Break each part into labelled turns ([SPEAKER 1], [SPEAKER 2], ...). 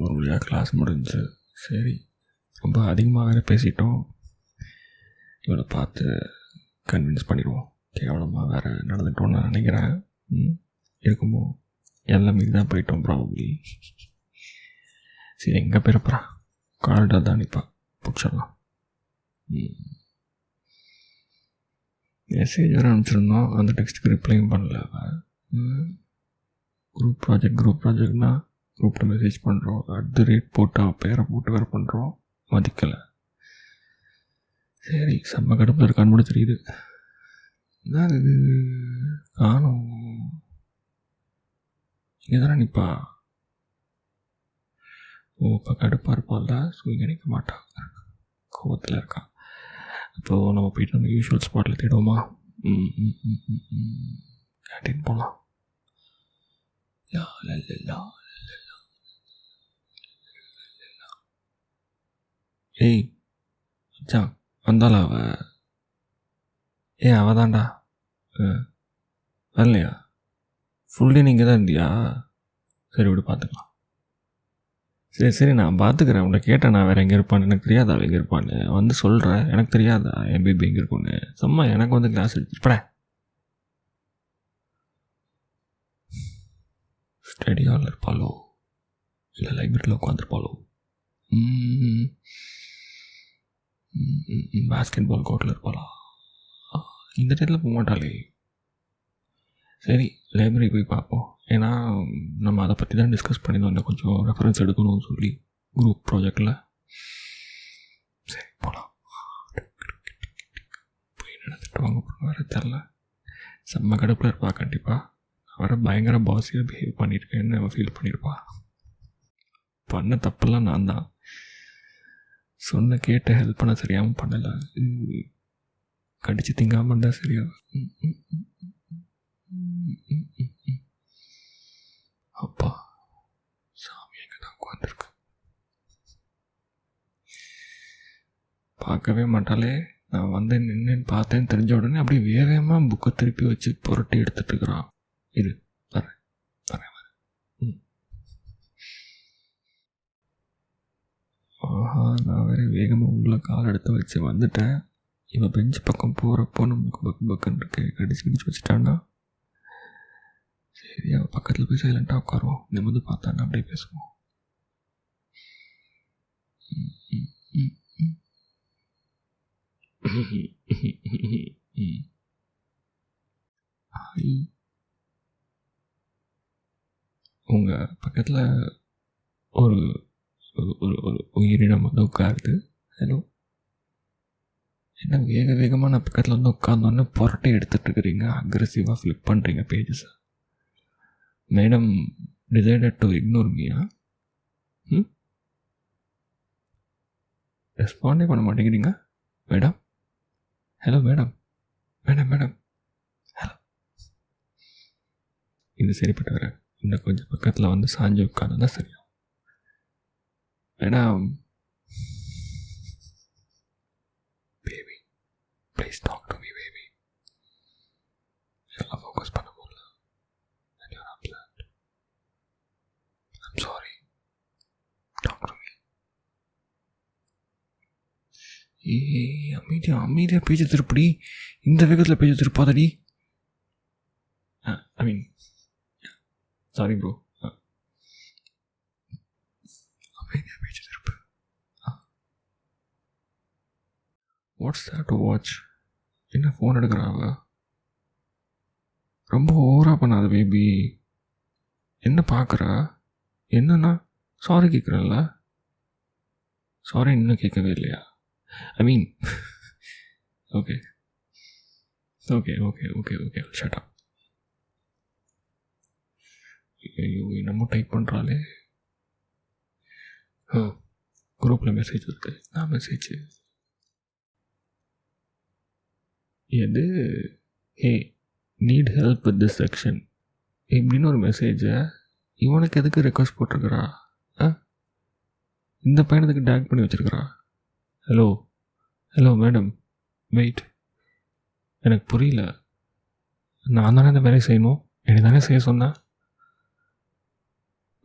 [SPEAKER 1] ஒரு வழியாக கிளாஸ் முடிஞ்சு. சரி, ரொம்ப அதிகமாக வேறு பேசிட்டோம். இவளை பார்த்து கன்வின்ஸ் பண்ணிடுவோம். கேவலமாக வேறு நடந்துட்டோன்னு நான் நினைக்கிறேன். இருக்குமோ எல்லாமே தான் போயிட்டோம் ப்ராபப்ளி. சரி, எங்கே போயிருப்பா? கால்டாக தான் நிற்பா, பிடிச்சிடலாம். மெசேஜ் வேறு அனுப்பிச்சிருந்தோம், அந்த டெக்ஸ்ட்டுக்கு ரிப்ளையும் பண்ணல. குரூப் ப்ராஜெக்ட்னா குரூப்பில் மெசேஜ் பண்ணுறோம், போட்டு பேரை போட்டு வேறு பண்ணுறோம், மதிக்கலை. சரி, செம்ம கடுப்பில் இருக்கான்னு கூட தெரியுது. என்ன இது காணும்? இங்கே தானே நிற்பா. இப்போ கடுப்பாக இருப்பாள்ல, ஸோ இங்கே நிற்க மாட்டான், கோவத்தில் இருக்கான். அப்போது நம்ம போய்ட்டு அந்த யூஷுவல் ஸ்பாட்டில் தேடுவோமா? கேன்டீன் போகலாம். ஏய் மச்சான், வந்தாளா அவ? அவ தான்டா. வரலையா? ஃபுல்லி நீங்கள் தான் இருந்தியா? சரி விடு, பார்த்துக்கலாம். சரி நான் பார்த்துக்கிறேன். உன்னை கேட்டேன், நான் வேறு எங்கே இருப்பான்னு. எனக்கு தெரியாதா அவள் எங்கே இருப்பான்னு? வந்து சொல்கிறேன், எனக்கு தெரியாதா என் பேபி எங்கே இருக்குன்னு? சும்மா எனக்கு வந்து கிளாஸ் எடுத்துப்பட. ஸ்டடி ஹாலில் இருப்பாளோ இல்லை லைப்ரரியில் உட்காந்துருப்பாளோ? பாஸ்கெட் பால் கோர்ட்டில் இருப்பாளா? இந்த டேட்டில் போக மாட்டாளே. சரி, லைப்ரரி போய் பார்ப்போம். ஏன்னா நம்ம அதை பற்றி தான் டிஸ்கஸ் பண்ணியிருந்தோம், இன்னும் கொஞ்சம் ரெஃபரன்ஸ் எடுக்கணும்னு சொல்லி குரூப் ப்ராஜெக்டில். சரி போகலாம். போய் நடந்துட்டு வாங்க போகிறோம். வேறு தெரில, செம்ம கடுப்பில் இருப்பா கண்டிப்பாக. அவரை பயங்கர பாஸியாக பிஹேவ் பண்ணியிருக்கேன்னு அவன் ஃபீல் பண்ணியிருப்பா. பண்ண தப்பெல்லாம் நான் தான். சொன்ன கேட்ட ஹெல்ப் பண்ண சரியாகவும் பண்ணலை. கடிச்சு திங்காமல் இருந்தால் சரியா? அப்பா சாமி எங்கே தான் உட்காந்துருக்கு. பார்க்கவே மாட்டாலே. நான் வந்து நின்றுன்னு பார்த்தேன்னு தெரிஞ்ச உடனே அப்படியே வேகமாக புக்கை திருப்பி வச்சு புரட்டி எடுத்துகிட்டு இருக்கிறான். இது வரேன். ஆஹா, நான் வேறு வேகமாக உள்ள கால் எடுத்து வச்சு வந்துட்டேன். இவன் பெஞ்சு பக்கம் போகிறப்போ நமக்கு பக்குன்னு இருக்கு, கடிச்சு வச்சுட்டான்னா. சரி, அவள் பக்கத்தில் போய் சைலண்ட்டாக உட்காருவோம். நிமிந்து பார்த்தான்னா அப்படியே பேசுவோம். உங்கள் பக்கத்தில் ஒரு ஒரு உயிரினம் வந்து உட்காருது. ஹலோ, என்ன வேகமாக நான் பக்கத்தில் வந்து உட்காந்தோன்னே புரட்டை எடுத்துகிட்டு இருக்கிறீங்க, அக்ரெசிவாக ஃப்ளிப் பண்ணுறீங்க பேஜஸை. மேடம் டிசைடட் டு இக்னோர் மீயா? ரெஸ்பாண்டே பண்ண மாட்டேங்கிறீங்க மேடம். Hello madam, hello. இது சரிப்பட்டு வர. இன்னும் கொஞ்சம் பக்கத்தில் வந்து சாஞ்சு உட்காந்து தான் சரியா madam. Baby please talk to me baby. எல்லாம் ஃபோக்கஸ் பண்ண முடியல. I'm sorry, talk to me. அமைதியாக பேச்சு திருப்படி. இந்த வேகத்தில் பேச்சு திருப்பாதடி. ஐ மீன் சாரி ப்ரோ. அமைதியாக பேச்சு திருப்பு. What's that to watch? என்ன ஃபோன் எடுக்கிறாங்க? ரொம்ப ஓவராக பண்ணாத பேபி. என்ன பார்க்குற? என்னன்னா சாரி கேட்குறல்ல? சாரி இன்னும் கேட்கவே இல்லையா? ஐ மீன் ஓகே ஷட் அப். ஐயோ, என்னமோ டைப் பண்ணுறாளே. குரூப்பில் மெசேஜ் இருக்கு. நான் மெசேஜ் எது? Hey, need help with this section இப்படின்னு ஒரு மெசேஜை இவனுக்கு எதுக்கு ரெக்வஸ்ட் போட்டிருக்கிறா? இந்த பையனத்துக்கு டேக் பண்ணி வச்சுருக்கிறா. Hello madam, wait. எனக்கு புரியல. நான் தானே இந்த வேலையை செய்யணும், என்னை தானே செய்ய சொன்னேன்.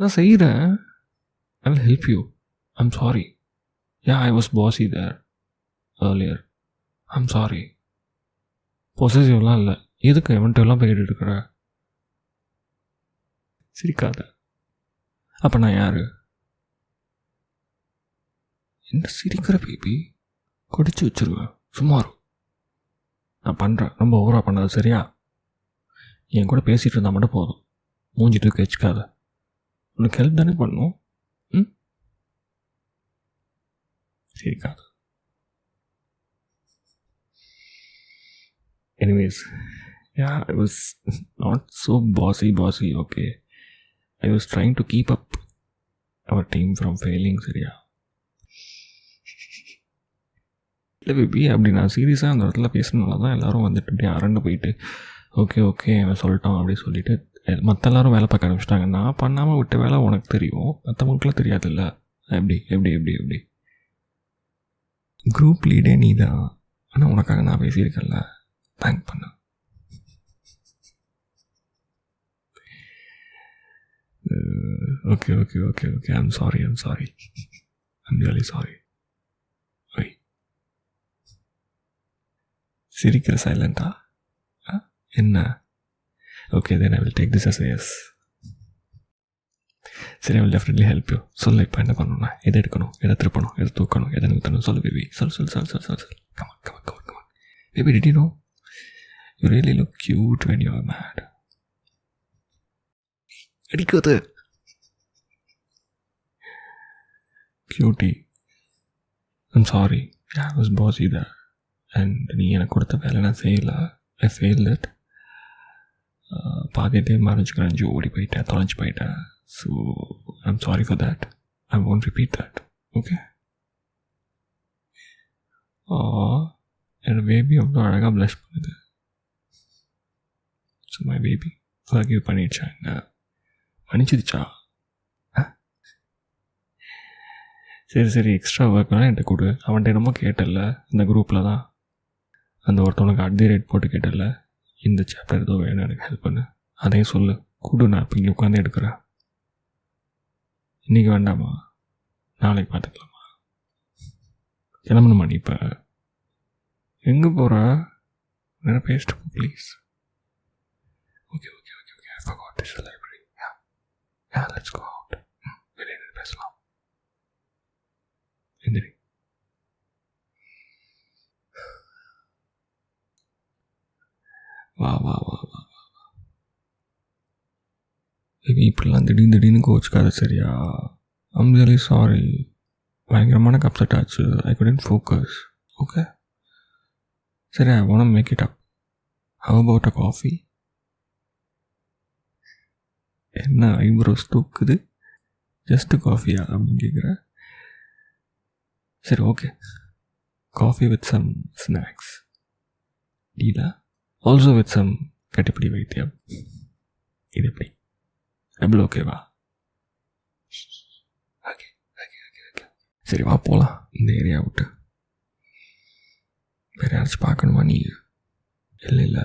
[SPEAKER 1] நான் செய்கிறேன். I will help you. I'm sorry. Yeah, I was bossy there earlier. I'm sorry. பொசசிவ்லாம் இல்லை. எதுக்கு எவன்ட்டு எல்லாம் போய் கேட்டுட்டு இருக்கிற? சிரிக்காத. அப்போ நான் யார்? என்ன சிரிக்கிற பேபி? கொடிச்சு வச்சுருவேன். சும்மாரு. நான் பண்ணுறேன். ரொம்ப ஓவராக பண்ணாது சரியா? என் கூட பேசிகிட்டு இருந்தால் மட்டும் போதும். மூஞ்சிட்டு வச்சுக்காத. உனக்கு ஹெல்ப் தானே பண்ணணும். சிரிக்காத. Anyways, yeah, I was not so bossy, okay. I was trying to keep up our team from failing, சரியா? இல்லை பேபி, அப்படி நான் சீரியஸாக அந்த இடத்துல பேசினால தான் எல்லோரும் வந்துட்டு அப்படியே அரண்டு போயிட்டு ஓகே அவன் சொல்லிட்டான் அப்படி சொல்லிட்டு மற்ற எல்லோரும் வேலை பார்க்க ஆரம்பிச்சிட்டாங்க. நான் பண்ணாமல் விட்ட வேலை உனக்கு தெரியும், மற்றவங்களுக்குலாம் தெரியாதுல்ல. எப்படி குரூப் லீடே நீ தான். ஆனால் உனக்காக நான் பேசியிருக்கேன்ல, தேங்க் பண்ண. Okay I'm sorry I'm really sorry. சிரிக்கிற சைலண்டா? என்ன? Okay then I will take this as a yes. சரி, I will definitely help you. சொல்லு இப்போ என்ன பண்ணணும்னா, எதை எடுக்கணும், எதை திருப்பணும், எதை தூக்கணும், எதை நிறுத்தணும், சொல்லு பேபி. சொல். Come on. Baby, did you know? You really look cute when you are mad. அடிக்காது. Cutie. I'm sorry. Yeah, I was bossy there. And நீ எனக்கு கொடுத்த வேலை நான் செய்யலை. I failed it. பாதியதே மறைஞ்சு கரைஞ்சி ஓடி போயிட்டேன், தொலைஞ்சு போயிட்டேன். So I'm sorry for that. I won't repeat that. Okay? என்னோட பேபி அவ்வளோ அழகாக ப்ளஷ் பண்ணுது. ஸோ மை பேபி ஃபர்கிவ் பண்ணிடுச்சா? என்ன மன்னிச்சிடுச்சா? சரி எக்ஸ்ட்ரா ஒர்க் வேணால் என்கிட்ட கொடு. அவன்கிட்ட என்னமோ கேட்டல இந்த குரூப்பில் தான், அந்த ஒருத்தவனுக்கு @ போட்டு கேட்டல, இந்த சாப்டர் ஏதோ வேணும் எனக்கு ஹெல்ப் பண்ணு, அதையும் சொல்லு கொடு. நான் இப்போ இங்கே உட்காந்து எடுக்கிறேன். இன்றைக்கி வேண்டாமா? நாளைக்கு பார்த்துக்கலாமா? கிளம்பணுமா நீ இப்போ? எங்கே போகிற? என்ன பேசிட்டு போ please. Okay I forgot this is the library. Yeah, let's go out. வெளியே பேசலாம். எந்திரி. வா பேபி, இப்படிலாம் திடீர்னு கோச்சுக்காத சரியா? I'm really sorry. பயங்கரமான அப்செட் ஆச்சு. ஐ couldn't focus. ஓகே சரி, ஐ want to make it up. How about a coffee? என்ன ஐப்ரோஸ் தூக்குது? ஜஸ்ட் காஃபியா அப்படின்னு கேட்குற? சரி okay, coffee with some snacks டீலா, ஆல்சோ வித் சம் கட்டிப்பிடி வைத்தியம். இது எப்படி டபுள் ஓகேவா? ஓகே சரி வா போகலாம் இந்த ஏரியா விட்டு. வேறு யாராச்சும் பார்க்கணுமா நீ? இல்லை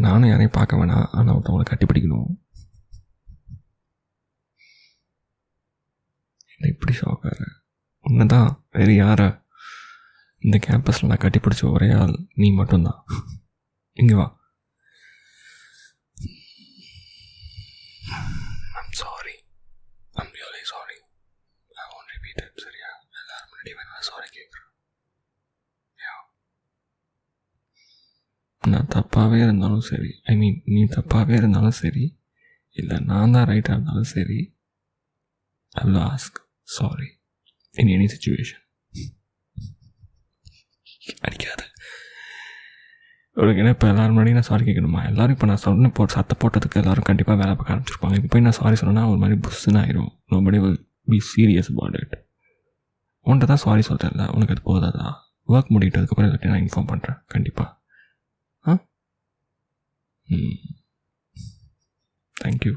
[SPEAKER 1] நானும் யாரையும் பார்க்க வேணாம், ஆனால் ஒருத்தவங்களை கட்டிப்பிடிக்கணும். என்ன இப்படி ஷாக்கார? ஒன்று தான், வேறு யாரை? இந்த கேம்பஸில் நான் கட்டிப்பிடிச்ச ஒரே ஆள் நீ மட்டும்தான். இங்கே வா. I'm sorry, I'm really sorry. I won't repeat it. சரியா? எல்லாரும் முன்னாடி வேணா சாரி கேட்குறேன். நான் தப்பாகவே இருந்தாலும் சரி, ஐ மீன் நீ தப்பாகவே இருந்தாலும் சரி, இல்லை நான் தான் ரைட்டாக இருந்தாலும் சரி, I will ask sorry in any situation. அடிக்காது. உனக்கு என்ன இப்போ எல்லோரும் முன்னாடி நான் சாரி கேட்கணுமா? எல்லோரும் இப்போ நான் சொன்ன சத்த போட்டதுக்கு எல்லோரும் கண்டிப்பாக வேலை பார்க்க ஆரம்பிச்சிருப்பாங்க. இப்போ போய் நான் சாரி சொன்னேன்னா ஒரு மாதிரி புஷ்ஷுன்னு ஆயிரும். Nobody will be serious about it. உன்கிட்ட தான் சாரி சொல்கிறேன்ல, உனக்கு அது போதாதா? ஒர்க் முடிக்கிட்டதுக்கப்புறம் எல்லாத்தையும் நான் இன்ஃபார்ம் பண்ணுறேன் கண்டிப்பாக. தேங்க்யூ.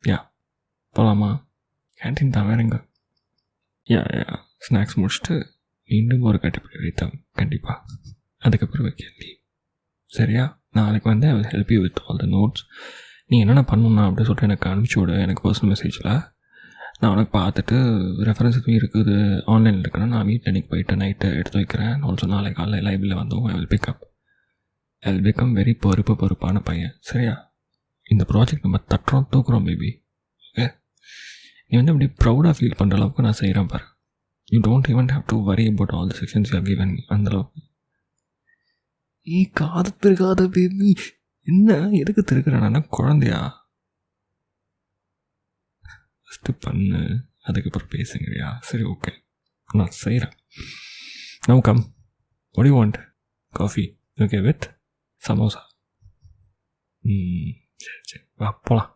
[SPEAKER 1] யா போகலாமா? கேன்டீன் தான், வேறுங்க. யா ஸ்நாக்ஸ் முடிச்சுட்டு மீண்டும் ஒரு கட்டிப்பிடி வைத்தோம் கண்டிப்பாக. அதுக்கப்புறம் வைக்க லீவ். சரியா? நாளைக்கு வந்து I will help you with all the notes. நீ என்னென்ன பண்ணணுன்னா அப்படி சொல்லிட்டு எனக்கு அனுப்பிச்சி விடு எனக்கு பர்சனல் மெசேஜில். நான் உனக்கு பார்த்துட்டு ரெஃபரன்ஸ் எதுவும் இருக்குது ஆன்லைனில் இருக்குன்னா நான் வீட்டில் இன்றைக்கி போயிட்டு நைட்டு எடுத்து வைக்கிறேன். ஆல்சோ நாளைக்கு காலையில் லைப்ரரியில் வந்தோம் I will pick up. I will become very பொறுப்பான பையன். சரியா? இந்த ப்ராஜெக்ட் நம்ம தட்டுறோம் தூக்குறோம் பேபி. ஓகே, நீ வந்து அப்படி ப்ரௌடாக ஃபீல் பண்ணுற அளவுக்கு நான் செய்கிறேன் பாரு. You don't even have to worry about all the sections you have given. அந்தளவுக்கு காது திருக்காத பேபி. என்ன எதுக்கு திருக்குறேன்னா குழந்தையா? ஃபஸ்ட்டு பண்ணு, அதுக்கப்புறம் பேசுங்கிறியா? சரி ஓகே, நான் செய்கிறேன். Now come, what you want? Coffee okay with samosa? சரி வா போகலாம்.